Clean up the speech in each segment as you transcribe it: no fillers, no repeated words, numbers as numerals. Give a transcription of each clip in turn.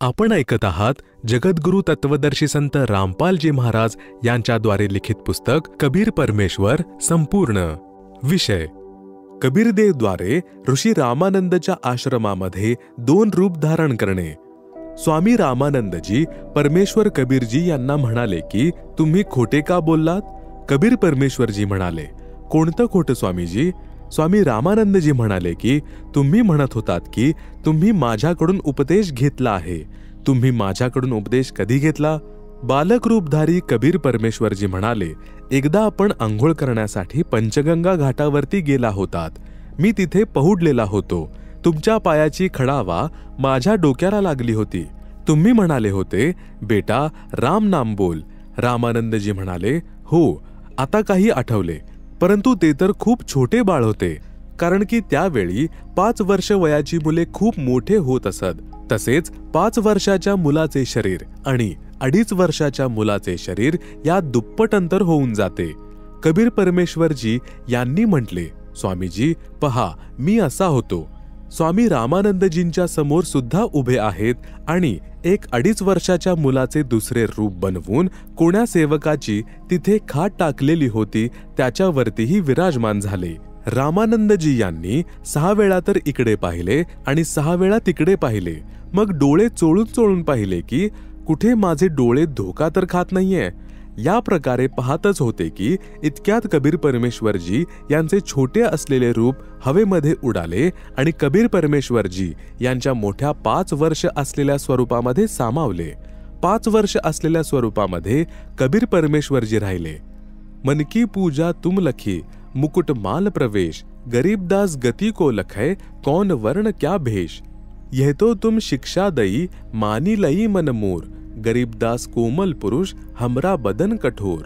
आपण ऐकत आहात जगद्गुरु तत्वदर्शी संत रामपालजी महाराज यांच्याद्वारे लिखित पुस्तक कबीर परमेश्वर संपूर्ण. विषय कबीरदेवद्वारे ऋषी रामानंदच्या आश्रमामध्ये 2 रूप धारण करणे. स्वामी रामानंदजी परमेश्वर कबीरजी यांना म्हणाले की तुम्ही खोटे का बोललात? कबीर परमेश्वरजी म्हणाले, कोणतं खोटं स्वामीजी? स्वामी रामानंदजी म्हणाले की तुम्ही म्हणत होतात की तुम्ही माझ्याकडून उपदेश घेतला आहे. तुम्ही माझ्याकडून उपदेश कधी घेतला? बालक रूपधारी कबीर परमेश्वरजी म्हणाले, एकदा आपण आंघोळ करण्यासाठी पंचगंगा घाटावरती गेला होतात. मी तिथे पहुडलेला होतो. तुमच्या पायाची खडावा माझ्या डोक्याला लागली होती. तुम्ही म्हणाले होते, बेटा राम नाम बोल. रामानंदजी म्हणाले, हो आता काही आठवले, परंतु ते तर खूप छोटे बाळ होते, कारण की त्यावेळी 5 वर्ष वयाची मुले खूप मोठे होत असत. तसेच 5 वर्षाच्या मुलाचे शरीर आणि 2.5 वर्षाच्या मुलाचे शरीर यात दुप्पट अंतर होऊन जाते. कबीर परमेश्वरजी यांनी म्हटले, स्वामीजी पहा मी असा होतो. स्वामी रामानंदजींच्या समोर सुद्धा उभे आहेत आणि 1-2.5 वर्षाच्या मुलाचे दुसरे रूप बनवून कोण्या सेवकाची तिथे खाट टाकलेली होती त्याच्यावरतीही विराजमान झाले. रामानंदजी यांनी 6 वेळा तर इकडे पाहिले आणि 6 वेळा तिकडे पाहिले. मग डोळे चोळून चोळून पाहिले की कुठे माझे डोळे धोका तर खात नाहीये. या प्रकारे पाहतच होते की इतक्यात कबीर परमेश्वरजी यांचे छोटे असलेले रूप हवेमध्ये उडाले आणि कबीर परमेश्वरजी यांच्या मोठ्या 5 वर्ष असलेल्या स्वरूपामध्ये सामावले. 5 वर्ष असलेल्या स्वरूपामध्ये कबीर परमेश्वरजी राहिले. मन की पूजा तुम लखी, मुकुट माल प्रवेश, गरीबदास गति को लखै, कौन वर्ण क्या भेष. यह तो तुम शिक्षा दई, मानी लई मन मोर, गरीबदास कोमल पुरुष, हमरा बदन कठोर.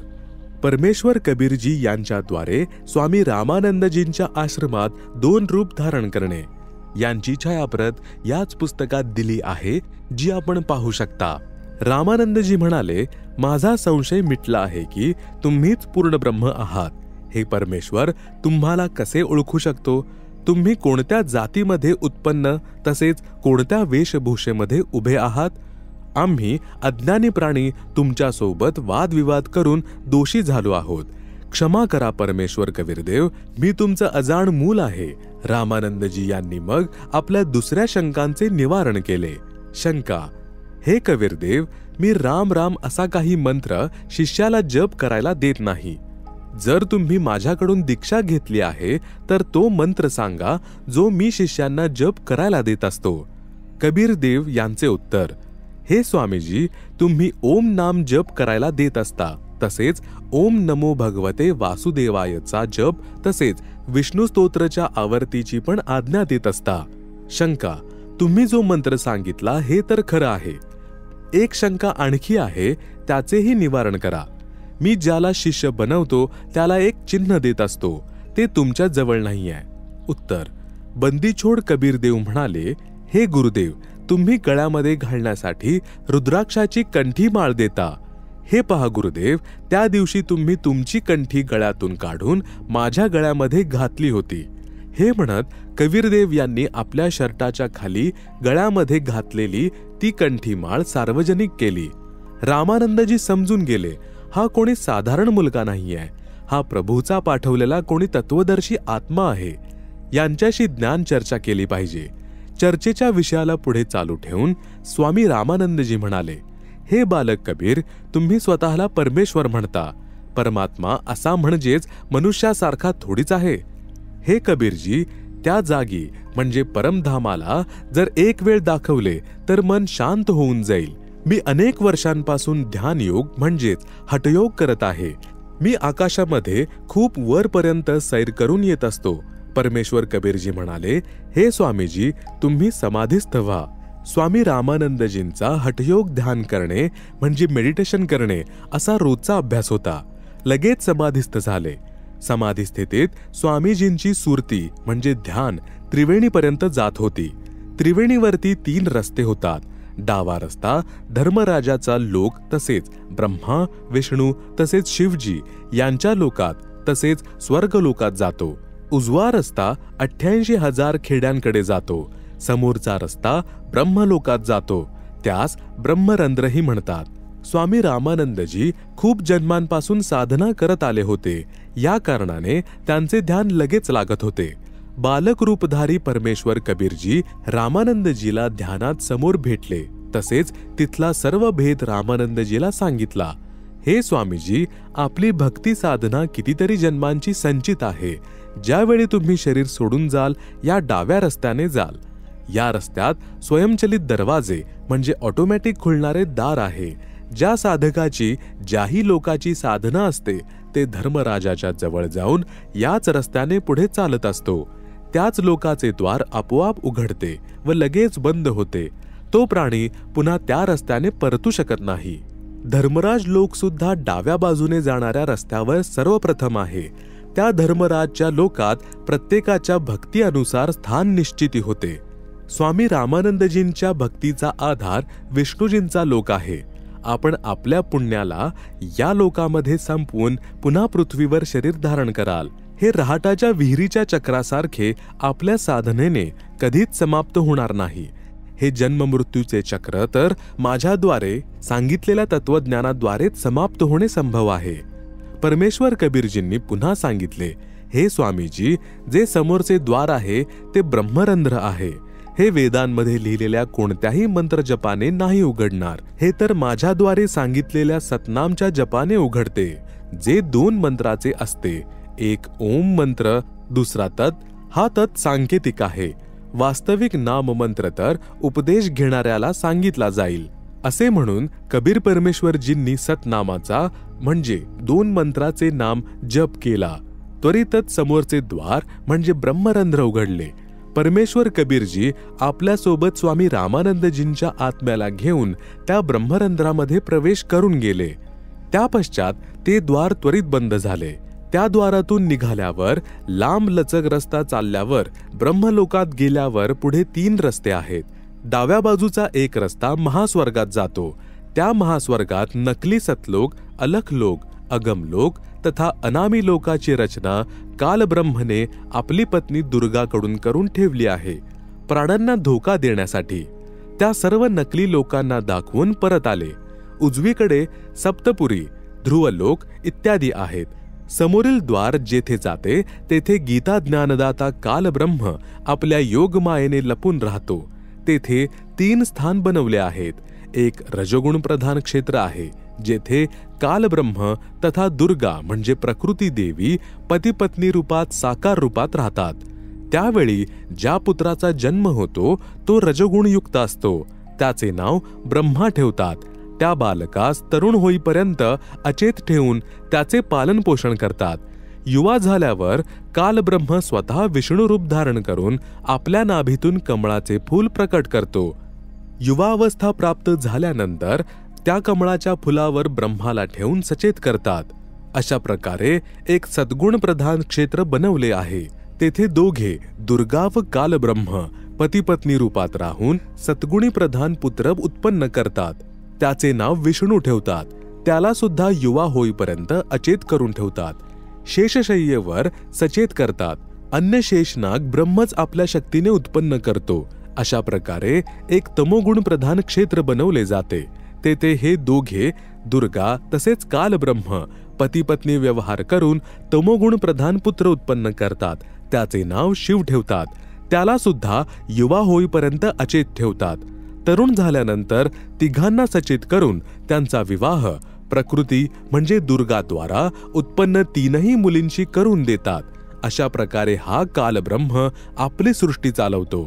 परमेश्वर कबीरजी यांच्याद्वारे स्वामी रामानंदजींच्या आश्रमात 2 रूप धारण करणे यांची छायाप्रत याच पुस्तकात दिली आहे, जी आपण पाहू शकता. रामानंदजी म्हणाले, माझा संशय मिटला आहे की तुम्हीच पूर्ण ब्रह्म आहात. हे परमेश्वर तुम्हाला कसे ओळखू शकतो? तुम्ही कोणत्या जातीमध्ये उत्पन्न तसेच कोणत्या वेशभूषेमध्ये उभे आहात? आम्ही अज्ञानी प्राणी तुमच्यासोबत वादविवाद करून दोषी झालो आहोत. क्षमा करा परमेश्वर कबीरदेव, मी तुमचं अजाण मूल आहे. रामानंदजी यांनी मग आपल्या दुसऱ्या शंकांचे निवारण केले. शंका, हे कबीरदेव, मी राम राम असा काही मंत्र शिष्याला जप करायला देत नाही. जर तुम्ही माझ्याकडून दीक्षा घेतली आहे तर तो मंत्र सांगा जो मी शिष्यांना जप करायला देत असतो. कबीरदेव यांचे उत्तर, हे स्वामीजी, तुम्ही ओम नाम जप करायला देत असता. तसेच ओम नमो भगवते वासुदेवायचा जप तसेच विष्णू स्तोत्रच्या आवर्तीची पण आज्ञा देत असता. शंका, तुम्ही जो मंत्र सांगितला हे तर खरं आहे. एक शंका आणखी आहे, त्याचेही निवारण करा. मी ज्याला शिष्य बनवतो त्याला एक चिन्ह देत असतो, ते तुमच्या जवळ नाहीये. उत्तर, बंदीछोड कबीरदेव म्हणाले, हे गुरुदेव, तुम्ही गळ्यामध्ये घालण्यासाठी रुद्राक्षाची कंठी माळ देता. हे पहा गुरुदेव, त्या दिवशी तुम्ही तुमची कंठी गळ्यातून काढून माझ्या गळ्यामध्ये घातली होती. हे म्हणत कबीरदेव यांनी आपल्या शर्टाच्या खाली गळ्यामध्ये घातलेली ती कंठी माळ सार्वजनिक केली. रामानंदजी समजून गेले, हा कोणी साधारण मुलगा नाहीये, हा प्रभूचा पाठवलेला कोणी तत्वदर्शी आत्मा आहे. यांच्याशी ज्ञान चर्चा केली पाहिजे. चर्चेच्या विषयाला पुढे चालू ठेवून स्वामी रामानंदजी म्हणाले, हे बालक कबीर, तुम्ही स्वतःला परमेश्वर म्हणता. परमात्मा असा म्हणजेच मनुष्यासारखा थोडीच आहे. हे कबीरजी, त्या जागी म्हणजे परमधामाला जर एक वेळ दाखवले तर मन शांत होऊन जाईल. मी अनेक वर्षांपासून ध्यान योग म्हणजेच हठयोग करत आहे. मी आकाशामध्ये खूप वरपर्यंत सैर करून येत असतो. परमेश्वर कबीरजी म्हणाले, हे स्वामीजी, तुम्ही समाधीस्थ व्हा. स्वामी रामानंदजींचा हठयोग ध्यान करणे म्हणजे मेडिटेशन करणे असा रोजचा अभ्यास होता. लगेच समाधीस्थ झाले. समाधी स्थितीत स्वामीजींची सुरती म्हणजे ध्यान त्रिवेणीपर्यंत जात होती. त्रिवेणीवरती 3 रस्ते होतात. डावा रस्ता धर्मराजाचा लोक तसेच ब्रह्मा, विष्णू तसेच शिवजी यांच्या लोकात तसेच स्वर्ग लोकात जातो. उजवा रस्ता 88,000 खेड्यांकडे जातो. समोरचा रस्ता ब्रह्मलोकात जातो. त्यास ब्रह्मरंध्रही म्हणतात. स्वामी रामानंदजी खूप जन्मांपासून साधना करत आले होते. या कारणाने त्यांचे ध्यान लगेच लागत होते. बालक रूपधारी परमेश्वर कबीरजी रामानंदजीला ध्यानात समोर भेटले. तसेच तिथला सर्व भेद रामानंदजीला सांगितला. हे स्वामीजी, आपली भक्ती साधना कितीतरी जन्मांची संचित आहे. ज्यावेळी तुम्ही शरीर सोडून जाल, या डाव्या रस्त्याने जाल. या रस्त्यात स्वयंचलित दरवाजे म्हणजे ऑटोमॅटिक खुलणारे दार आहे. ज्या साधकाची ज्याही लोकाची साधना असते ते धर्मराजाच्या जवळ जाऊन याच रस्त्याने पुढे चालत असतो. त्याच लोकाचे द्वार आपोआप उघडते व लगेच बंद होते. तो प्राणी पुन्हा त्या रस्त्याने परतू शकत नाही. धर्मराज लोक सुद्धा डाव्या बाजूने जाणाऱ्या रस्त्यावर सर्वप्रथम आहे. त्या धर्मराजच्या लोकात प्रत्येकाच्या भक्ती अनुसार स्थान निश्चिती होते. स्वामी रामानंदजींच्या भक्तीचा आधार विष्णुजींचा लोक आहे. आपण आपल्या पुण्याला या लोकामध्ये संपवून पुन्हा पृथ्वीवर शरीर धारण कराल. हे रहाटाच्या विहिरीच्या चक्रासारखे आपल्या साधनेने कधीच समाप्त होणार नाही. हे जन्ममृत्यूचे चक्र तर माझ्याद्वारे सांगितलेल्या तत्वज्ञानाद्वारेच समाप्त होणे संभव आहे. परमेश्वर कबीरजींनी पुन्हा सांगितले, हे स्वामीजी, जे समोरचे द्वार आहे ते ब्रह्मरंध्र आहे. हे वेदांमध्ये लिहिलेल्या कोणत्याही मंत्र जपाने नाही उघडणार. हे तर माझ्याद्वारे सांगितलेल्या सतनामच्या जपाने उघडते, जे 2 मंत्राचे असते. एक ओम मंत्र, दुसरा तत्. हा तत् सांकेतिक आहे. वास्तविक नाम मंत्र तर उपदेश घेणाऱ्याला सांगितला जाईल. असे म्हणून कबीर परमेश्वरजींनी सतनामाचा म्हणजे 2 मंत्राचे नाम जप केला. त्वरितच समोरचे द्वार म्हणजे ब्रह्मरंध्र उघडले. परमेश्वर कबीरजी आपल्यासोबत स्वामी रामानंदजींच्या आत्म्याला घेऊन त्या ब्रह्मरंध्रामध्ये प्रवेश करून गेले. त्या पश्चात ते द्वार त्वरित बंद झाले. त्या द्वारातून निघाल्यावर लांब लचक रस्ता चालल्यावर ब्रह्मलोकात गेल्यावर पुढे 3 रस्ते आहेत. डाव्या बाजूचा एक रस्ता महास्वर्गात जातो. त्या महास्वर्गात नकली सतलोक, अलखलोक, अगमलोक तथा अनामी लोकाची रचना कालब्रह्मने आपली पत्नी दुर्गाकडून करून ठेवली आहे, प्राण्यांना धोका देण्यासाठी. त्या सर्व नकली लोकांना दाखवून परत आले. उजवीकडे सप्तपुरी, ध्रुवलोक इत्यादी आहेत. समोरील द्वार जेथे जाते तेथे गीता ज्ञानदाता कालब्रह्म आपल्या योगमायेने लपून राहतो. तेथे 3 स्थान बनवले आहेत. एक रजोगुण प्रधान क्षेत्र आहे, जेथे कालब्रह्म तथा दुर्गा म्हणजे प्रकृती देवी पतिपत्नी रूपात साकार रूपात राहतात. त्यावेळी ज्या पुत्राचा जन्म होतो तो रजोगुणयुक्त असतो. त्याचे नाव ब्रह्मा ठेवतात. त्या बालकास तरुण होईपर्यंत अचेत ठेवून त्याचे पालन पोषण करतात. युवा झाल्यावर कालब्रह्म स्वतः विष्णू रूप धारण करून आपल्या नाभीतून कमळाचे फूल प्रकट करतो. युवावस्था प्राप्त झाल्यानंतर त्या कमळाच्या फुलावर ब्रह्माला ठेवून सचेत करतात. अशा प्रकारे एक सद्गुण प्रधान क्षेत्र बनवले आहे. तेथे दोघे दुर्गा व कालब्रह्म पतिपत्नी रूपात राहून सद्गुणी प्रधान पुत्र उत्पन्न करतात. त्याचे नाव विष्णू ठेवतात. त्याला सुद्धा युवा होईपर्यंत अचेत करून ठेवतात. शेषशय्येवर सचेत करतात. अन्य शेषनाग ब्रह्मच आपल्या शक्तीने उत्पन्न करतो. अशा प्रकारे एक तमोगुण प्रधान क्षेत्र बनवले जाते. तेथे हे दोघे दुर्गा तसेच कालब्रह्म पतिपत्नी व्यवहार करून तमोगुण प्रधान पुत्र उत्पन्न करतात. त्याचे नाव शिव ठेवतात. त्याला सुद्धा युवा होईपर्यंत अचेत ठेवतात. तरुण झाल्यानंतर तिघांना सचेत करून त्यांचा विवाह प्रकृती म्हणजे दुर्गाद्वारा उत्पन्न 3ही मुलींशी करून देतात. अशा प्रकारे हा कालब्रह्म आपली सृष्टी चालवतो.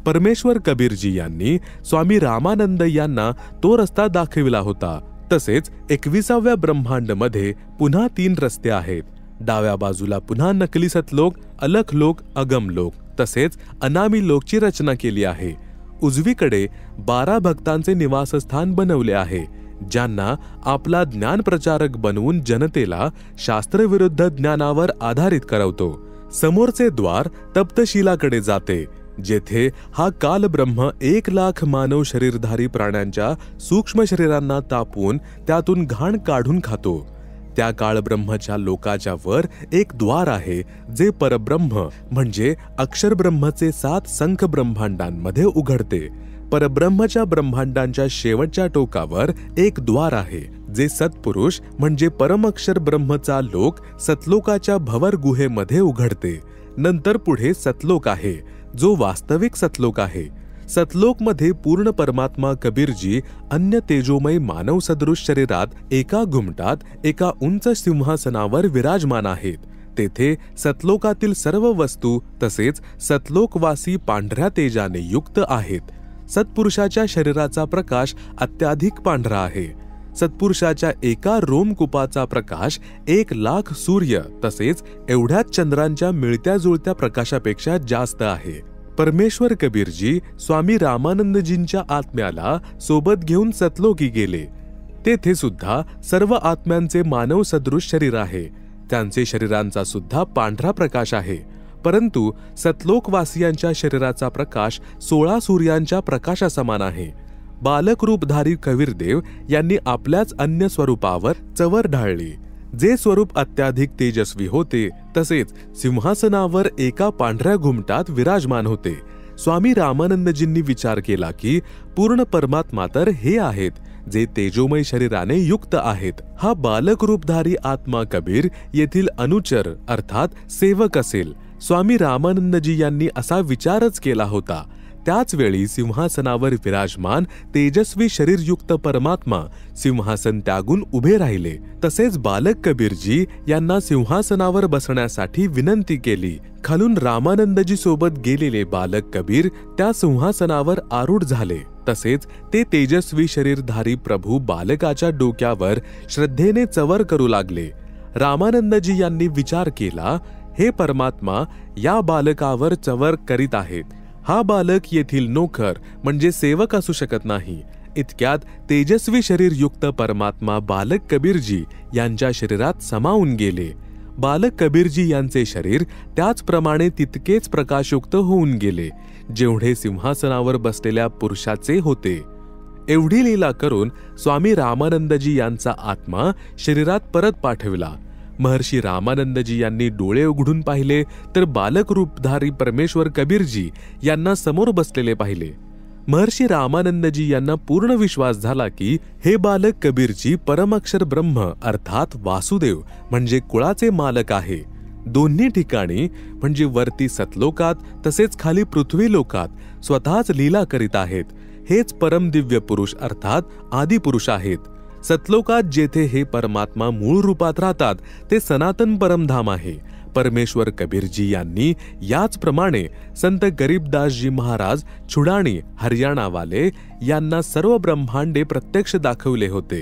परमेश्वर कबीरजी यांनी स्वामी रामानंद यांना तो रस्ता दाखविला होता. तसेच 21व्या ब्रह्मांडमध्ये पुन्हा 3 रस्ते आहेत. डाव्या बाजूला पुन्हा नकली सतलोक, अलखलोक, अगमलोक तसेच अनामी लोकची रचना केली आहे. उजवीकडे 12 भक्तांचे निवासस्थान बनवले आहे, ज्यांना आपला ज्ञान प्रचारक बनवून जनतेला शास्त्रविरुद्ध ज्ञानावर आधारित करवतो. समोरचे द्वार तप्तशिलाकडे जाते, जेथे हा कालब्रह्म 1,00,000 मानव शरीरधारी प्राण्यांच्या सूक्ष्म शरीरांना तापून त्यातून घाण काढून खातो. त्या कालब्रह्मच्या लोकाच्या वर एक द्वार आहे, जे परब्रह्म म्हणजे अक्षरब्रह्मचे 7 संख ब्रह्मांडांमध्ये उघडते. परब्रह्मच्या ब्रह्मांडांच्या शेवटच्या टोकावर एक द्वार आहे, जे सत्पुरुष म्हणजे परमअक्षर ब्रह्मचा लोक सतलोकाच्या भवर गुहेमध्ये उघडते. नंतर पुढे सतलोक आहे, जो वास्तविक सतलोक आहे. सतलोकमध्ये पूर्ण परमात्मा कबीरजी अन्य तेजोमय मानव सदृश शरीरात एका घुमटात एका उंच सिंहासनावर विराजमान आहेत. तेथे सतलोकातील सर्व वस्तू तसेच सतलोकवासी पांढऱ्या तेजाने युक्त आहेत. सत्पुरुषाच्या शरीराचा प्रकाश अत्याधिक पांढरा आहे. सत्पुरुषाच्या एका रोमकुपाचा प्रकाश 1,00,000 सूर्य तसेच एवढ्याच चंद्रांच्या मिळत्या जुळत्या प्रकाशापेक्षा जास्त आहे. परमेश्वर कबीरजी स्वामी रामानंदजींच्या आत्म्याला सोबत घेऊन सतलोकी गेले. तेथे सुद्धा सर्व आत्म्यांचे मानव सदृश शरीर आहे. त्यांचे शरीरांचा सुद्धा पांढरा प्रकाश आहे. परंतु सतलोकवासियांच्या शरीराचा प्रकाश 16 सूर्यांच्या प्रकाशासमान आहे. बालक रूपधारी कबीरदेव यांनी आपल्याच अन्य स्वरूपावर चवर ढाळली, जे स्वरूप अत्याधिक तेजस्वी होते. तसेच सिंहासनावर एका पांढऱ्या घुमटात विराजमान होते. स्वामी रामानंदजींनी विचार केला की पूर्ण परमात्मा तर हे आहेत, जे तेजोमय शरीराने युक्त आहेत. हा बालक रूपधारी आत्मा कबीर येथील अनुचर अर्थात सेवक असेल. स्वामी रामानंदजी यांनी असा विचारच केला होता. त्याच वेळी सिंहासनावर विराजमान तेजस्वी शरीरयुक्त परमात्मा सिंहासन त्यागून उभे राहिले. तसेच बालक कबीरजी यांना सिंहासनावर बसण्यासाठी विनंती केली. खालून रामानंदजी सोबत गेलेले बालक कबीर त्या सिंहासनावर आरूढ झाले. तसेच ते तेजस्वी शरीरधारी प्रभू बालकाच्या डोक्यावर श्रद्धेने चवर करू लागले. रामानंदजी यांनी विचार केला, हे परमात्मा या बालकावर चवर करीत आहेत. हा बालक येथील नोकर म्हणजे सेवक असू शकत नाही. इतक्यात तेजस्वी शरीरयुक्त परमात्मा बालक कबीरजी यांच्या शरीरात समावून गेले. बालक कबीरजी यांचे शरीर त्याचप्रमाणे तितकेच प्रकाशयुक्त होऊन गेले, जेवढे सिंहासनावर बसलेल्या पुरुषाचे होते. एवढी लीला करून स्वामी रामानंदजी यांचा आत्मा शरीरात परत पाठविला. महर्षी रामानंदजी यांनी डोळे उघडून पाहिले तर बालक रूपधारी परमेश्वर कबीरजी यांना समोर बसलेले पाहिले. महर्षी रामानंदजी यांना पूर्ण विश्वास झाला की हे बालक कबीरजी परमअक्षर ब्रह्म अर्थात वासुदेव म्हणजे कुळाचे मालक आहे. दोन्ही ठिकाणी म्हणजे वरती सतलोकात तसेच खाली पृथ्वी लोकात स्वतःच लीला करीत आहेत. हेच परम दिव्य पुरुष अर्थात आदिपुरुष आहेत. सतलोकात जेथे हे परमात्मा मूळ रूपात राहतात ते सनातन परमधाम आहे. परमेश्वर कबीरजी यांनी याचप्रमाणे संत गरीबदासजी महाराज छुडाणी हरियाणावाले यांना सर्व ब्रह्मांडे प्रत्यक्ष दाखवले होते.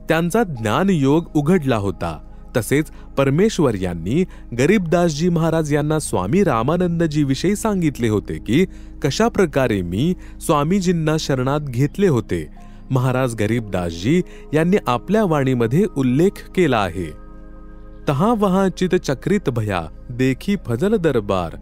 त्यांचा ज्ञानयोग उघडला होता. तसेच परमेश्वर यांनी गरीबदासजी महाराज यांना स्वामी रामानंदजी विषयी सांगितले होते की कशा प्रकारे मी स्वामीजींना शरणात घेतले होते. महाराज गरीबदासजी यांनी आपल्या वाणीमध्ये उल्लेख केला आहे. तहा वहां चित चक्रित भया देखी फजल दरबार,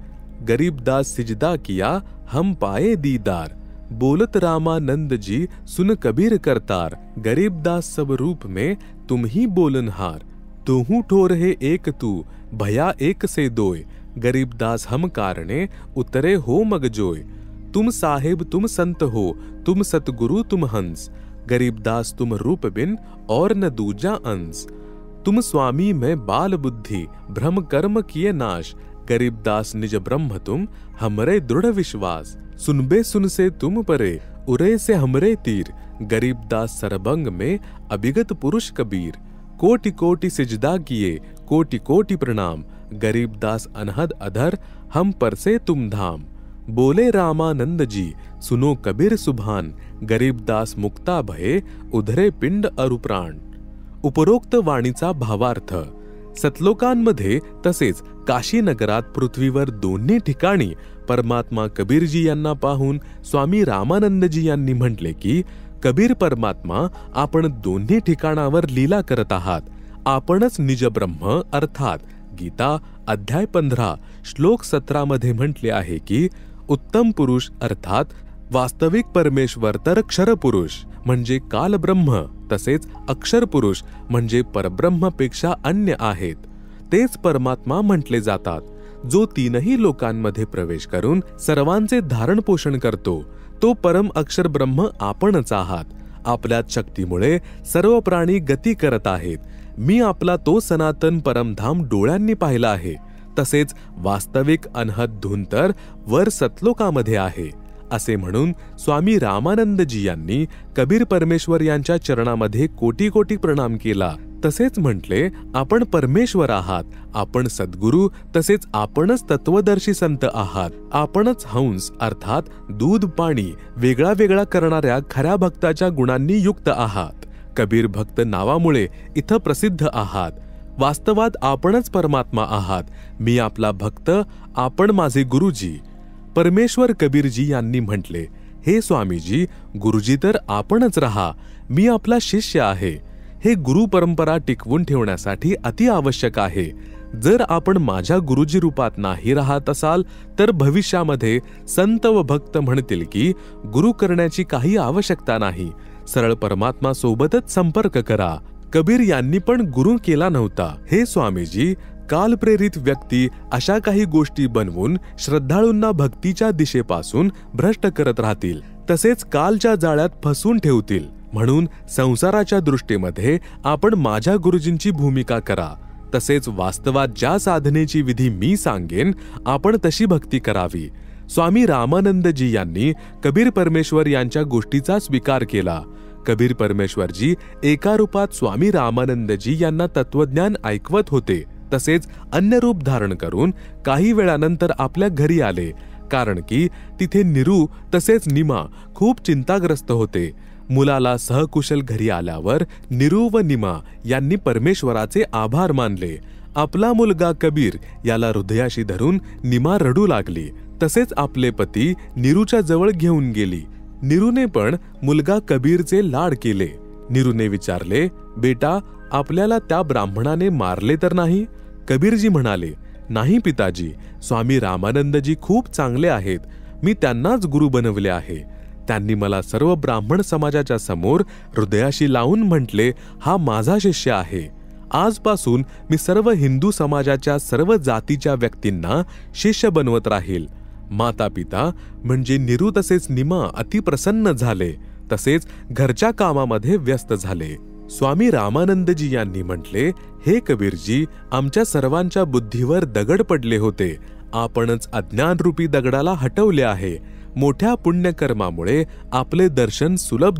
गरीबदास सिजदा किया हम पाए दीदार, बोलत रामानंद जी सुन कबीर करतार, गरीबदास सब रूप में तुम ही बोलनहार, तोहू ठोर है एक तू भया एक से दोय, गरीबदास हम कारणे उतरे हो मगजोय, तुम साहेब तुम संत हो, तुम सतगुरु तुम हंस, गरीबदास तुम रूप बिन और न दूजा अंश, तुम स्वामी में बाल बुद्धि भ्रम कर्म किए नाश, गरीबदास निज ब्रह्म तुम हमरे दृढ़ विश्वास, सुनबे सुन से तुम परे उरे से हमरे तीर, गरीबदास सरबंग में अभिगत पुरुष कबीर, कोटि कोटि सिजदा किए कोटि कोटि प्रणाम, गरीबदास अनहद अधर हम पर से तुम धाम, बोले रामानंद जी सुनो कबीर सुभान, गरीबदास मुक्ता भये उधरे पिंड अरुप्राण. उपरोक्त वाणीचा भावार्थ. सतलोकांमध्ये तसेच काशी नगरात पृथ्वीवर दोन्ही ठिकाणी परमात्मा कबीरजी यांना पाहून स्वामी रामानंदजी यांनी म्हटले की कबीर परमात्मा आपण दोन्ही ठिकाणावर लीला करत आहात. आपणच निजब्रह्म अर्थात गीता अध्याय 15 श्लोक 17 मध्ये म्हटले आहे की उत्तम पुरुष अर्थात वास्तविक परमेश्वर तर क्षरपुरुष म्हणजे कालब्रह्म तसेच अक्षरपुरुष म्हणजे परब्रह्मपेक्षा अन्य आहेत. तेच परमात्मा म्हटले जातात, जो तीनही लोकांमध्ये प्रवेश करून सर्वांचे धारण पोषण करतो, तो परम अक्षर ब्रह्म आपणच आहात. आपल्यात शक्तीमुळे सर्व प्राणी गती करत आहेत. मी आपला तो सनातन परमधाम डोळ्यांनी पाहिला आहे. तसेच वास्तविक अनहद धून तर वर सतलोकामध्ये आहे. असे म्हणून स्वामी रामानंदजी यांनी कबीर परमेश्वर यांच्या चरणामध्ये कोटी कोटी प्रणाम केला. तसेच म्हटले, आपण परमेश्वर आहात, आपण सद्गुरू, तसेच आपणच तत्वदर्शी संत आहात. आपणच हंस अर्थात दूध पाणी वेगळा वेगळा करणाऱ्या खऱ्या भक्ताच्या गुणांनी युक्त आहात. कबीर भक्त नावामुळे इथं प्रसिद्ध आहात. वास्तवात आपणच परमात्मा आहात. मी आपला भक्त, आपण माझे गुरुजी. परमेश्वर कबीरजी यांनी म्हटले, हे स्वामीजी, गुरुजी तर आपणच रहा. मी आपला शिष्य आहे. हे गुरु परंपरा टिकवून ठेवण्यासाठी अति आवश्यक आहे. जर आपण माझ्या गुरुजी रूपात नाही राहत असाल तर भविष्यामध्ये संत व भक्त म्हणतील की गुरु करण्याची काही आवश्यकता नाही, सरळ परमात्मा सोबतच संपर्क करा. कबीर यांनी पण गुरु केला नव्हता. हे स्वामीजी, कालप्रेरित व्यक्ती अशा काही गोष्टी बनवून श्रद्धाळूंना भक्तीच्या दिशेपासून भ्रष्ट करत राहतील, तसेच कालच्या जाळ्यात फसवून ठेवतील. म्हणून संसाराच्या दृष्टीमध्ये आपण माझ्या गुरुजींची भूमिका करा. तसेच वास्तवात ज्या साधनेची विधी मी सांगेन आपण तशी भक्ती करावी. स्वामी रामानंदजी यांनी कबीर परमेश्वर यांच्या गोष्टीचा स्वीकार केला. कबीर परमेश्वरजी एका रूपात स्वामी रामानंदजी यांना तत्वज्ञान ऐकवत होते. तसेच अन्य रूप धारण करून काही वेळानंतर आपल्या घरी आले, कारण की तिथे निरू तसेच निमा खूप चिंताग्रस्त होते. मुलाला सहकुशल घरी आल्यावर निरू व निमा यांनी परमेश्वराचे आभार मानले. आपला मुलगा कबीर याला हृदयाशी धरून निमा रडू लागली. तसेच आपले पती निरूच्या जवळ घेऊन गेली. निरूने पण मुलगा कबीरचे लाड केले. निरूने विचारले, बेटा, आपल्याला त्या ब्राह्मणाने मारले तर नाही? कबीरजी म्हणाले, नाही पिताजी, स्वामी रामानंदजी खूप चांगले आहेत. मी त्यांनाच गुरु बनवले आहे. त्यांनी मला सर्व ब्राह्मण समाजाच्या समोर हृदयाशी लावून म्हटले, हा माझा शिष्य आहे. आजपासून मी सर्व हिंदू समाजाच्या सर्व जातीच्या व्यक्तींना शिष्य बनवत राहील. माता पिता म्हणजे निरू तसेच निमा अति प्रसन्न झाले. तसेच घरच्या कामामध्ये व्यस्त झाले. स्वामी रामानंदजी यांनी म्हटले, हे कबीरजी, आमच्या सर्वांच्या बुद्धीवर दगड पडले होते. आपणच अज्ञानरूपी दगडाला हटवले आहे. मोठ्या पुण्यकर्मामुळे आपले दर्शन सुलभ